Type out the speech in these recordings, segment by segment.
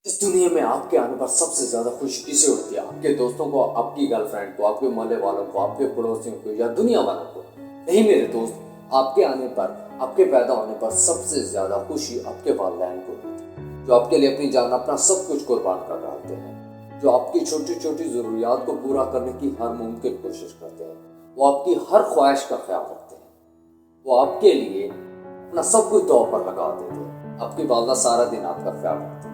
इस दुनिया में आपके आने पर सबसे ज्यादा खुशी किसे होती है? आपके दोस्तों को, आपकी गर्लफ्रेंड को, आपके मोहल्ले वालों को, आपके पड़ोसियों को या दुनिया वालों को? नहीं मेरे दोस्त, आपके आने पर, आपके पैदा होने पर सबसे ज्यादा खुशी आपके वालिदैन को होती है, जो आपके लिए अपनी जान, अपना सब कुछ कुर्बान कर डालते हैं, जो आपकी छोटी छोटी जरूरियात को पूरा करने की हर मुमकिन कोशिश करते हैं, वो आपकी हर ख्वाहिश का ख्याल रखते हैं, वो आपके लिए अपना सब कुछ दांव पर लगा देते हैं। आपकी वालदा सारा दिन आपका ख्याल रखती है,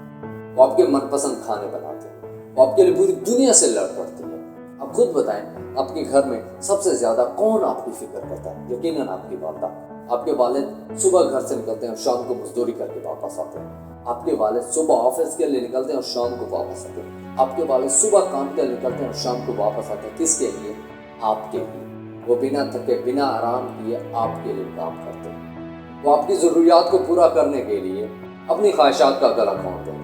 वो आपके मनपसंद खाने बनाते हैं, वो आपके लिए पूरी दुनिया से लड़ पड़ती है। आप खुद बताएं, आपके घर में सबसे ज्यादा कौन आपकी फिक्र करता है? यकीनन आपकी वालदा। आपके वालिद सुबह घर से निकलते हैं और शाम को मजदूरी करके वापस आते हैं। आपके वालिद सुबह ऑफिस के लिए निकलते हैं और शाम को वापस आते हैं। आपके वालिद सुबह काम के लिए निकलते हैं और शाम को वापस आते हैं। किसके लिए? आपके लिए। वो बिना थके, बिना आराम किए आपके लिए काम करते हैं। वो आपकी जरूरियात को पूरा करने के लिए अपनी ख्वाहिशात का गला घोंटते हैं।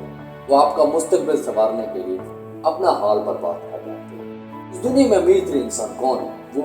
वो आपका मुस्तकबिल संवारने के लिए अपना हाल बर्बाद कर जाते हैं। इस दुनिया में अमीर तरीन इंसान कौन है? वो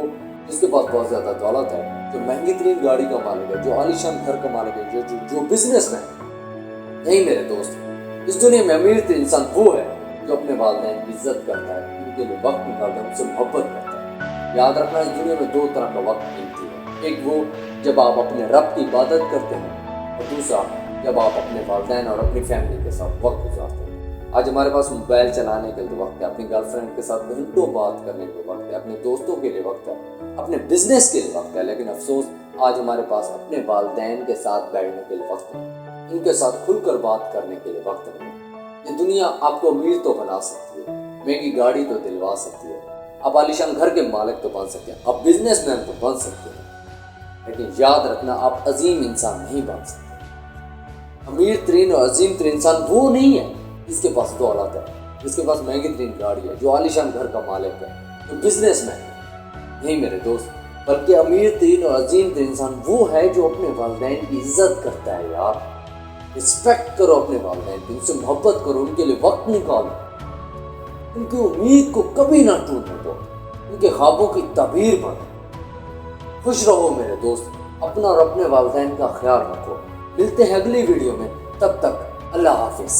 जिसके पास बहुत ज्यादा दौलत है, जो महंगी तरीन गाड़ी का मालिक है, जो आलीशान घर का मालिक है, जो बिजनेसमैन है। नहीं मेरे दोस्त, इस दुनिया में अमीर तरीन इंसान वो है जो अपने वालिदैन की इज्जत करता है, उनके लिए वक्त निकालता है, उनसे मोहब्बत करता है। याद रखना, इस दुनिया में दो तरह का वक्त कीमती है। एक वो जब आप अपने रब की इबादत करते हैं, और दूसरा जब आप अपने वालिदैन और अपनी फैमिली के साथ वक्त गुजारते हैं। आज हमारे पास मोबाइल चलाने के लिए वक्त है, अपनी गर्लफ्रेंड के साथ घंटों बात करने के लिए वक्त है, अपने दोस्तों के लिए वक्त है, अपने बिजनेस के लिए वक्त है, लेकिन अफसोस आज हमारे पास अपने वालिदैन के साथ बैठने के लिए वक्त नहीं, इनके साथ खुलकर बात करने के लिए वक्त नहीं। ये दुनिया आपको अमीर तो बना सकती है, महंगी गाड़ी तो दिलवा सकती है, आप आलीशान घर के मालिक तो बन सकते हैं, आप बिजनेसमैन तो बन सकते हैं, लेकिन याद रखना, आप अजीम इंसान नहीं बन सकते। अमीर तरीन और अजीम तरीन इंसान वो नहीं है जिसके पास दौलत है, जिसके पास महंगी तरीन गाड़ी है, जो आलीशान घर का मालिक है, जो बिजनेसमैन है। नहीं मेरे दोस्त, बल्कि अमीर तरीन और अजीम तरीन इंसान वो है जो अपने वालिदैन की इज्जत करता है। यार, रिस्पेक्ट करो अपने वालिदैन की, उनसे मोहब्बत करो, उनके लिए वक्त निकालो, उनकी उम्मीद को कभी ना टूटने दो, उनके ख्वाबों की ताबीर बनो। खुश रहो मेरे दोस्त, अपना और अपने वालिदैन का ख्याल रखो। मिलते हैं अगली वीडियो में, तब तक अल्लाह हाफिज।